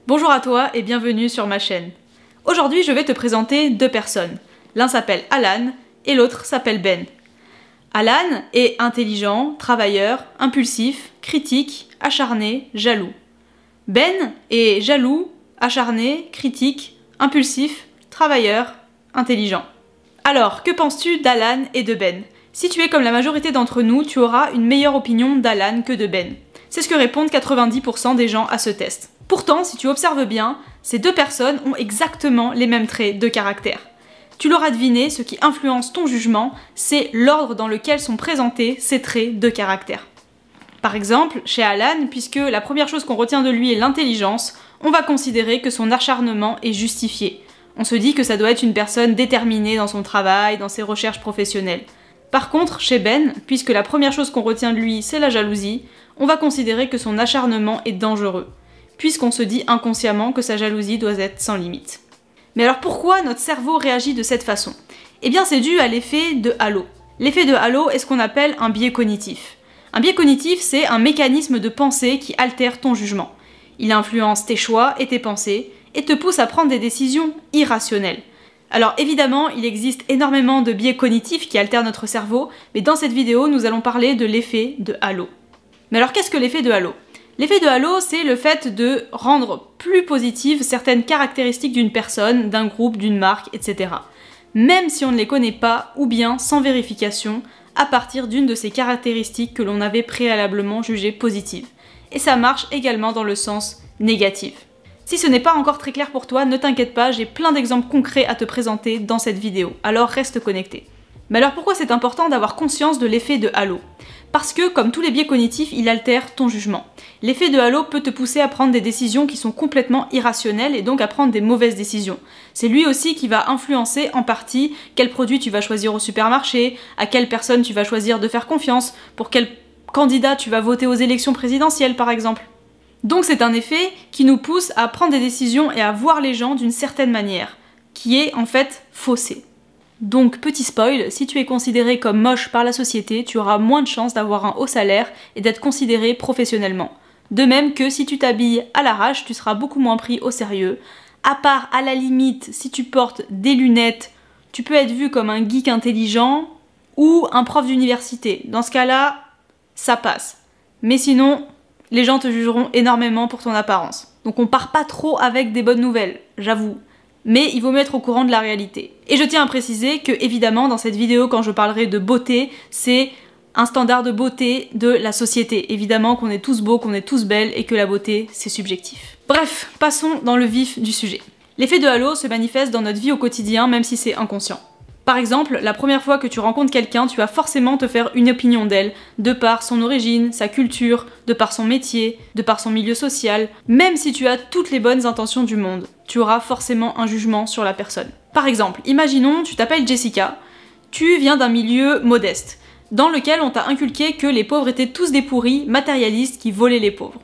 Bonjour à toi et bienvenue sur ma chaîne. Aujourd'hui, je vais te présenter deux personnes. L'un s'appelle Alan et l'autre s'appelle Ben. Alan est intelligent, travailleur, impulsif, critique, acharné, jaloux. Ben est jaloux, acharné, critique, impulsif, travailleur, intelligent. Alors, que penses-tu d'Alan et de Ben? Si tu es comme la majorité d'entre nous, tu auras une meilleure opinion d'Alan que de Ben. C'est ce que répondent 90% des gens à ce test. Pourtant, si tu observes bien, ces deux personnes ont exactement les mêmes traits de caractère. Tu l'auras deviné, ce qui influence ton jugement, c'est l'ordre dans lequel sont présentés ces traits de caractère. Par exemple, chez Alan, puisque la première chose qu'on retient de lui est l'intelligence, on va considérer que son acharnement est justifié. On se dit que ça doit être une personne déterminée dans son travail, dans ses recherches professionnelles. Par contre, chez Ben, puisque la première chose qu'on retient de lui c'est la jalousie, on va considérer que son acharnement est dangereux, puisqu'on se dit inconsciemment que sa jalousie doit être sans limite. Mais alors pourquoi notre cerveau réagit de cette façon? Eh bien c'est dû à l'effet de halo. L'effet de halo est ce qu'on appelle un biais cognitif. Un biais cognitif, c'est un mécanisme de pensée qui altère ton jugement. Il influence tes choix et tes pensées, et te pousse à prendre des décisions irrationnelles. Alors évidemment, il existe énormément de biais cognitifs qui altèrent notre cerveau, mais dans cette vidéo, nous allons parler de l'effet de halo. Mais alors qu'est-ce que l'effet de halo? L'effet de halo, c'est le fait de rendre plus positives certaines caractéristiques d'une personne, d'un groupe, d'une marque, etc. Même si on ne les connaît pas, ou bien sans vérification, à partir d'une de ces caractéristiques que l'on avait préalablement jugées positives. Et ça marche également dans le sens négatif. Si ce n'est pas encore très clair pour toi, ne t'inquiète pas, j'ai plein d'exemples concrets à te présenter dans cette vidéo, alors reste connecté. Mais alors pourquoi c'est important d'avoir conscience de l'effet de halo? Parce que, comme tous les biais cognitifs, il altère ton jugement. L'effet de halo peut te pousser à prendre des décisions qui sont complètement irrationnelles et donc à prendre des mauvaises décisions. C'est lui aussi qui va influencer en partie quel produit tu vas choisir au supermarché, à quelle personne tu vas choisir de faire confiance, pour quel candidat tu vas voter aux élections présidentielles par exemple. Donc c'est un effet qui nous pousse à prendre des décisions et à voir les gens d'une certaine manière, qui est en fait faussée. Donc petit spoil, si tu es considéré comme moche par la société, tu auras moins de chances d'avoir un haut salaire et d'être considéré professionnellement. De même que si tu t'habilles à l'arrache, tu seras beaucoup moins pris au sérieux. À part, à la limite, si tu portes des lunettes, tu peux être vu comme un geek intelligent ou un prof d'université. Dans ce cas-là, ça passe. Mais sinon, les gens te jugeront énormément pour ton apparence. Donc on part pas trop avec des bonnes nouvelles, j'avoue. Mais il vaut mieux être au courant de la réalité. Et je tiens à préciser que, évidemment, dans cette vidéo, quand je parlerai de beauté, c'est un standard de beauté de la société. Évidemment qu'on est tous beaux, qu'on est tous belles et que la beauté, c'est subjectif. Bref, passons dans le vif du sujet. L'effet de halo se manifeste dans notre vie au quotidien, même si c'est inconscient. Par exemple, la première fois que tu rencontres quelqu'un, tu vas forcément te faire une opinion d'elle, de par son origine, sa culture, de par son métier, de par son milieu social. Même si tu as toutes les bonnes intentions du monde, tu auras forcément un jugement sur la personne. Par exemple, imaginons, tu t'appelles Jessica, tu viens d'un milieu modeste, dans lequel on t'a inculqué que les pauvres étaient tous des pourris, matérialistes qui volaient les pauvres.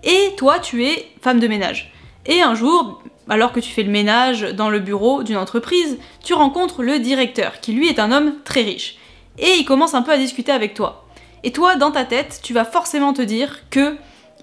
Et toi, tu es femme de ménage. Et un jour, alors que tu fais le ménage dans le bureau d'une entreprise, tu rencontres le directeur, qui lui est un homme très riche. Et il commence un peu à discuter avec toi. Et toi, dans ta tête, tu vas forcément te dire que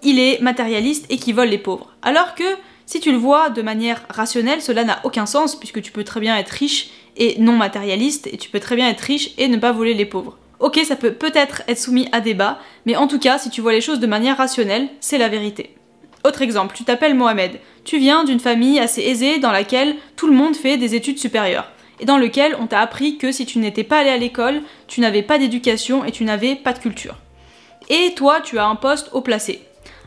il est matérialiste et qu'il vole les pauvres. Alors que, si tu le vois de manière rationnelle, cela n'a aucun sens, puisque tu peux très bien être riche et non matérialiste, et tu peux très bien être riche et ne pas voler les pauvres. Ok, ça peut peut-être être soumis à débat, mais en tout cas, si tu vois les choses de manière rationnelle, c'est la vérité. Autre exemple, tu t'appelles Mohamed. Tu viens d'une famille assez aisée dans laquelle tout le monde fait des études supérieures. Et dans lequel on t'a appris que si tu n'étais pas allé à l'école, tu n'avais pas d'éducation et tu n'avais pas de culture. Et toi, tu as un poste haut placé.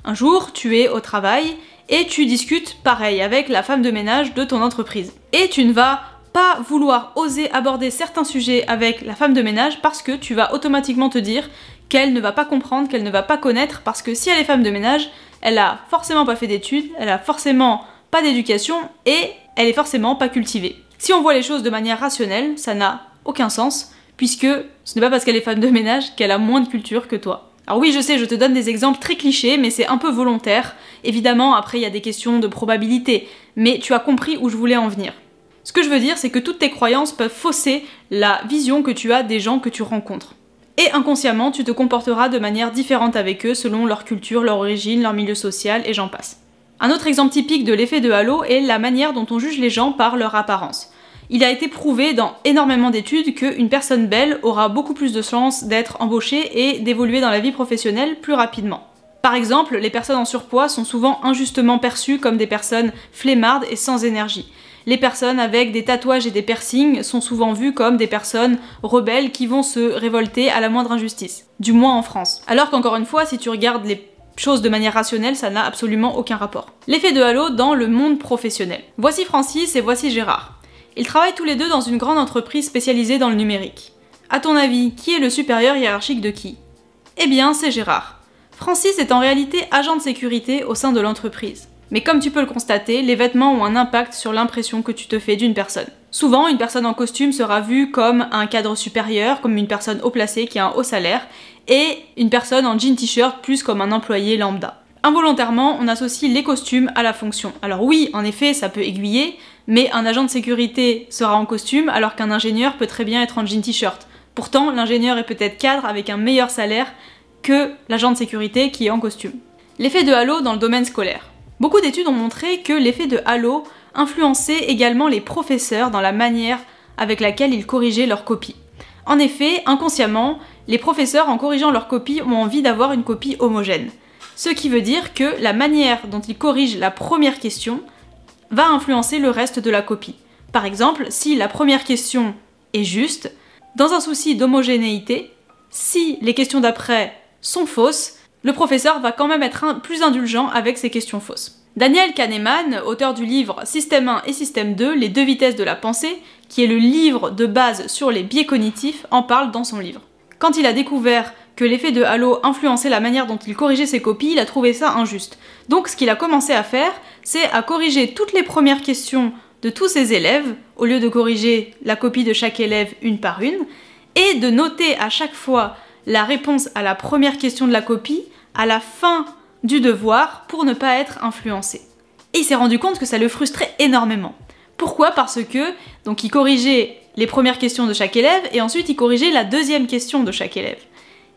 Un jour, tu es au travail et tu discutes pareil avec la femme de ménage de ton entreprise. Et tu ne vas pas vouloir oser aborder certains sujets avec la femme de ménage parce que tu vas automatiquement te dire qu'elle ne va pas comprendre, qu'elle ne va pas connaître, parce que si elle est femme de ménage, elle a forcément pas fait d'études, elle a forcément pas d'éducation et elle est forcément pas cultivée. Si on voit les choses de manière rationnelle, ça n'a aucun sens, puisque ce n'est pas parce qu'elle est femme de ménage qu'elle a moins de culture que toi. Alors oui, je sais, je te donne des exemples très clichés, mais c'est un peu volontaire. Évidemment, après, il y a des questions de probabilité, mais tu as compris où je voulais en venir. Ce que je veux dire, c'est que toutes tes croyances peuvent fausser la vision que tu as des gens que tu rencontres. Et inconsciemment, tu te comporteras de manière différente avec eux selon leur culture, leur origine, leur milieu social, et j'en passe. Un autre exemple typique de l'effet de halo est la manière dont on juge les gens par leur apparence. Il a été prouvé dans énormément d'études qu'une personne belle aura beaucoup plus de chances d'être embauchée et d'évoluer dans la vie professionnelle plus rapidement. Par exemple, les personnes en surpoids sont souvent injustement perçues comme des personnes flemmardes et sans énergie. Les personnes avec des tatouages et des piercings sont souvent vues comme des personnes rebelles qui vont se révolter à la moindre injustice. Du moins en France. Alors qu'encore une fois, si tu regardes les choses de manière rationnelle, ça n'a absolument aucun rapport. L'effet de halo dans le monde professionnel. Voici Francis et voici Gérard. Ils travaillent tous les deux dans une grande entreprise spécialisée dans le numérique. À ton avis, qui est le supérieur hiérarchique de qui? Eh bien, c'est Gérard. Francis est en réalité agent de sécurité au sein de l'entreprise. Mais comme tu peux le constater, les vêtements ont un impact sur l'impression que tu te fais d'une personne. Souvent, une personne en costume sera vue comme un cadre supérieur, comme une personne haut placée qui a un haut salaire, et une personne en jean t-shirt plus comme un employé lambda. Involontairement, on associe les costumes à la fonction. Alors oui, en effet, ça peut aiguiller, mais un agent de sécurité sera en costume alors qu'un ingénieur peut très bien être en jean t-shirt. Pourtant, l'ingénieur est peut-être cadre avec un meilleur salaire que l'agent de sécurité qui est en costume. L'effet de halo dans le domaine scolaire. Beaucoup d'études ont montré que l'effet de halo influençait également les professeurs dans la manière avec laquelle ils corrigeaient leurs copies. En effet, inconsciemment, les professeurs en corrigeant leurs copies ont envie d'avoir une copie homogène. Ce qui veut dire que la manière dont ils corrigent la première question va influencer le reste de la copie. Par exemple, si la première question est juste, dans un souci d'homogénéité, si les questions d'après sont fausses, le professeur va quand même être plus indulgent avec ces questions fausses. Daniel Kahneman, auteur du livre Système 1 et Système 2, les deux vitesses de la pensée, qui est le livre de base sur les biais cognitifs, en parle dans son livre. Quand il a découvert que l'effet de halo influençait la manière dont il corrigeait ses copies, il a trouvé ça injuste. Donc ce qu'il a commencé à faire, c'est à corriger toutes les premières questions de tous ses élèves, au lieu de corriger la copie de chaque élève une par une, et de noter à chaque fois la réponse à la première question de la copie à la fin du devoir pour ne pas être influencé. Et il s'est rendu compte que ça le frustrait énormément. Pourquoi? Parce que donc il corrigeait les premières questions de chaque élève et ensuite il corrigeait la deuxième question de chaque élève.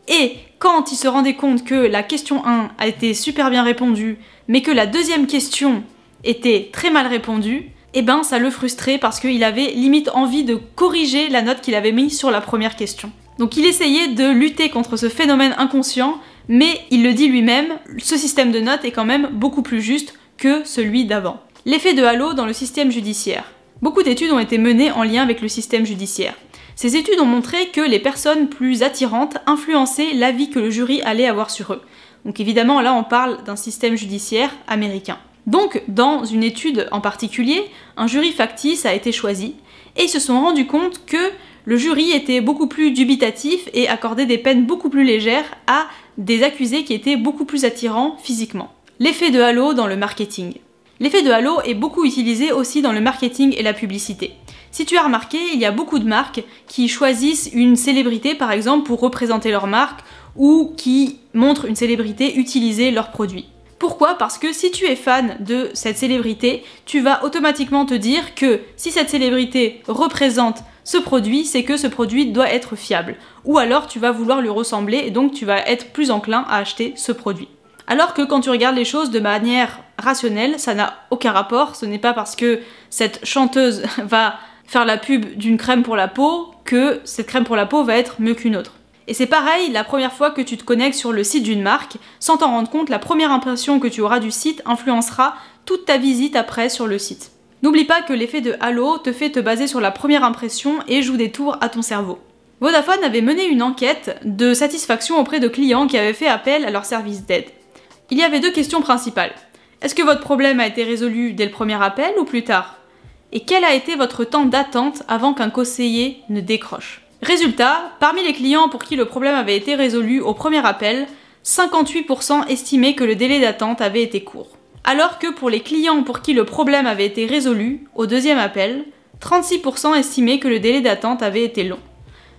Et quand il se rendait compte que la question 1 a été super bien répondue, mais que la deuxième question était très mal répondue, eh ben ça le frustrait parce qu'il avait limite envie de corriger la note qu'il avait mise sur la première question. Donc il essayait de lutter contre ce phénomène inconscient, mais il le dit lui-même, ce système de notes est quand même beaucoup plus juste que celui d'avant. L'effet de halo dans le système judiciaire. Beaucoup d'études ont été menées en lien avec le système judiciaire. Ces études ont montré que les personnes plus attirantes influençaient l'avis que le jury allait avoir sur eux. Donc évidemment là on parle d'un système judiciaire américain. Donc dans une étude en particulier, un jury factice a été choisi et ils se sont rendus compte que le jury était beaucoup plus dubitatif et accordait des peines beaucoup plus légères à des accusés qui étaient beaucoup plus attirants physiquement. L'effet de halo dans le marketing. L'effet de halo est beaucoup utilisé aussi dans le marketing et la publicité. Si tu as remarqué, il y a beaucoup de marques qui choisissent une célébrité par exemple pour représenter leur marque ou qui montrent une célébrité utiliser leurs produits. Pourquoi? Parce que si tu es fan de cette célébrité, tu vas automatiquement te dire que si cette célébrité représente ce produit, c'est que ce produit doit être fiable. Ou alors tu vas vouloir lui ressembler et donc tu vas être plus enclin à acheter ce produit. Alors que quand tu regardes les choses de manière rationnelle, ça n'a aucun rapport. Ce n'est pas parce que cette chanteuse va faire la pub d'une crème pour la peau que cette crème pour la peau va être mieux qu'une autre. Et c'est pareil, la première fois que tu te connectes sur le site d'une marque, sans t'en rendre compte, la première impression que tu auras du site influencera toute ta visite après sur le site. N'oublie pas que l'effet de halo te fait te baser sur la première impression et joue des tours à ton cerveau. Vodafone avait mené une enquête de satisfaction auprès de clients qui avaient fait appel à leur service d'aide. Il y avait deux questions principales. Est-ce que votre problème a été résolu dès le premier appel ou plus tard? Et quel a été votre temps d'attente avant qu'un conseiller ne décroche? Résultat, parmi les clients pour qui le problème avait été résolu au premier appel, 58% estimaient que le délai d'attente avait été court. Alors que pour les clients pour qui le problème avait été résolu au deuxième appel, 36% estimaient que le délai d'attente avait été long.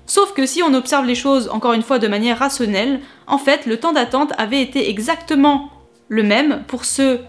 Sauf que si on observe les choses encore une fois de manière rationnelle, en fait le temps d'attente avait été exactement le même pour ceux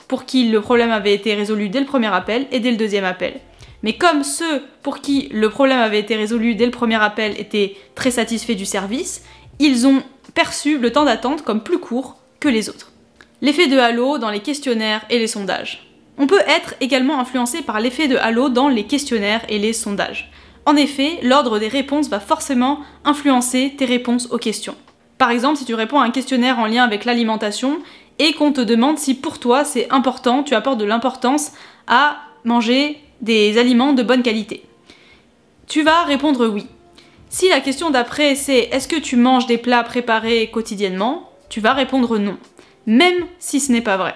pour qui le problème avait été résolu dès le premier appel et dès le deuxième appel. Mais comme ceux pour qui le problème avait été résolu dès le premier appel étaient très satisfaits du service, ils ont perçu le temps d'attente comme plus court que les autres. L'effet de halo dans les questionnaires et les sondages. On peut être également influencé par l'effet de halo dans les questionnaires et les sondages. En effet, l'ordre des réponses va forcément influencer tes réponses aux questions. Par exemple, si tu réponds à un questionnaire en lien avec l'alimentation et qu'on te demande si pour toi c'est important, tu apportes de l'importance à manger des aliments de bonne qualité. Tu vas répondre oui. Si la question d'après c'est est-ce que tu manges des plats préparés quotidiennement, tu vas répondre non, même si ce n'est pas vrai.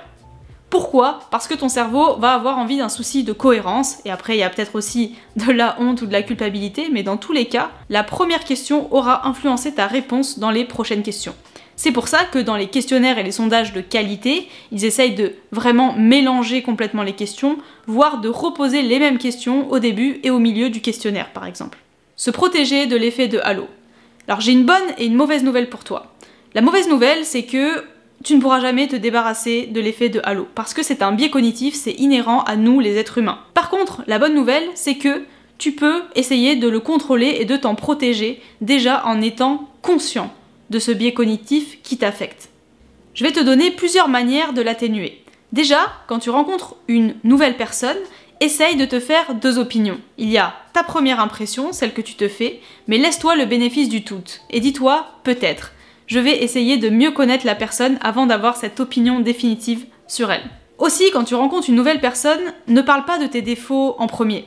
Pourquoi? Parce que ton cerveau va avoir envie d'un souci de cohérence, et après il y a peut-être aussi de la honte ou de la culpabilité, mais dans tous les cas, la première question aura influencé ta réponse dans les prochaines questions. C'est pour ça que dans les questionnaires et les sondages de qualité, ils essayent de vraiment mélanger complètement les questions, voire de reposer les mêmes questions au début et au milieu du questionnaire par exemple. Se protéger de l'effet de halo. Alors j'ai une bonne et une mauvaise nouvelle pour toi. La mauvaise nouvelle, c'est que tu ne pourras jamais te débarrasser de l'effet de halo, parce que c'est un biais cognitif, c'est inhérent à nous les êtres humains. Par contre, la bonne nouvelle, c'est que tu peux essayer de le contrôler et de t'en protéger déjà en étant conscient de ce biais cognitif qui t'affecte. Je vais te donner plusieurs manières de l'atténuer. Déjà, quand tu rencontres une nouvelle personne, essaye de te faire deux opinions. Il y a ta première impression, celle que tu te fais, mais laisse-toi le bénéfice du doute. Et dis-toi, peut-être, je vais essayer de mieux connaître la personne avant d'avoir cette opinion définitive sur elle. Aussi, quand tu rencontres une nouvelle personne, ne parle pas de tes défauts en premier.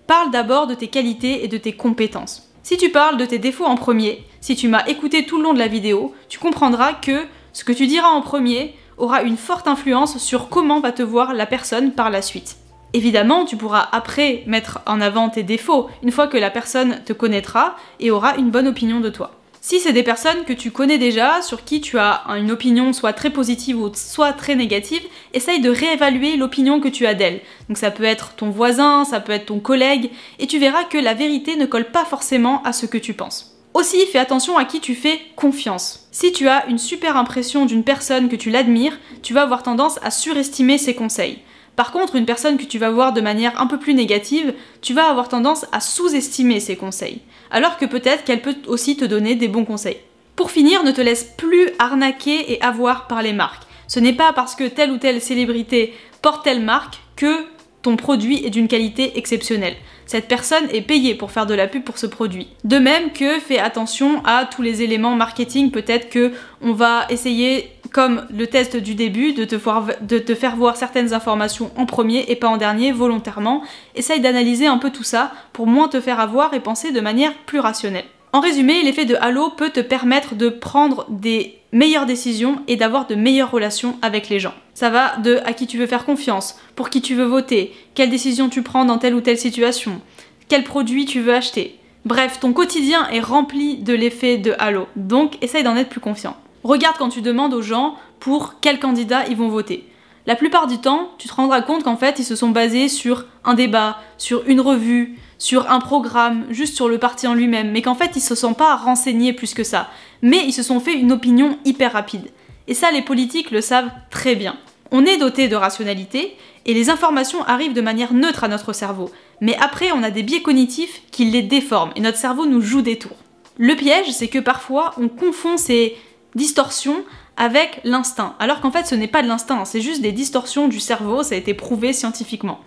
Parle d'abord de tes qualités et de tes compétences. Si tu parles de tes défauts en premier, si tu m'as écouté tout le long de la vidéo, tu comprendras que ce que tu diras en premier aura une forte influence sur comment va te voir la personne par la suite. Évidemment, tu pourras après mettre en avant tes défauts une fois que la personne te connaîtra et aura une bonne opinion de toi. Si c'est des personnes que tu connais déjà, sur qui tu as une opinion soit très positive ou soit très négative, essaye de réévaluer l'opinion que tu as d'elle. Donc ça peut être ton voisin, ça peut être ton collègue, et tu verras que la vérité ne colle pas forcément à ce que tu penses. Aussi, fais attention à qui tu fais confiance. Si tu as une super impression d'une personne que tu l'admires, tu vas avoir tendance à surestimer ses conseils. Par contre, une personne que tu vas voir de manière un peu plus négative, tu vas avoir tendance à sous-estimer ses conseils, alors que peut-être qu'elle peut aussi te donner des bons conseils. Pour finir, ne te laisse plus arnaquer et avoir par les marques. Ce n'est pas parce que telle ou telle célébrité porte telle marque que ton produit est d'une qualité exceptionnelle. Cette personne est payée pour faire de la pub pour ce produit. De même que fais attention à tous les éléments marketing, peut-être que on va essayer, comme le test du début, de te faire voir certaines informations en premier et pas en dernier volontairement. Essaye d'analyser un peu tout ça pour moins te faire avoir et penser de manière plus rationnelle. En résumé, l'effet de halo peut te permettre de prendre des meilleures décisions et d'avoir de meilleures relations avec les gens. Ça va de à qui tu veux faire confiance, pour qui tu veux voter, quelle décision tu prends dans telle ou telle situation, quel produit tu veux acheter. Bref, ton quotidien est rempli de l'effet de halo, donc essaye d'en être plus confiant. Regarde quand tu demandes aux gens pour quel candidat ils vont voter. La plupart du temps, tu te rendras compte qu'en fait, ils se sont basés sur un débat, sur une revue, sur un programme, juste sur le parti en lui-même, mais qu'en fait, ils se sont pas renseignés plus que ça. Mais ils se sont fait une opinion hyper rapide. Et ça, les politiques le savent très bien. On est doté de rationalité, et les informations arrivent de manière neutre à notre cerveau. Mais après, on a des biais cognitifs qui les déforment, et notre cerveau nous joue des tours. Le piège, c'est que parfois, on confond ces distorsions avec l'instinct, alors qu'en fait ce n'est pas de l'instinct, c'est juste des distorsions du cerveau, ça a été prouvé scientifiquement.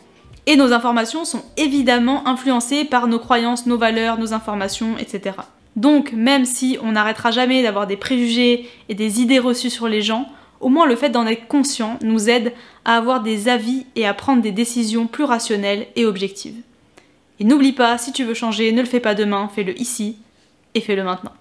Et nos informations sont évidemment influencées par nos croyances, nos valeurs, nos informations, etc. Donc même si on n'arrêtera jamais d'avoir des préjugés et des idées reçues sur les gens, au moins le fait d'en être conscient nous aide à avoir des avis et à prendre des décisions plus rationnelles et objectives. Et n'oublie pas, si tu veux changer, ne le fais pas demain, fais-le ici et fais-le maintenant.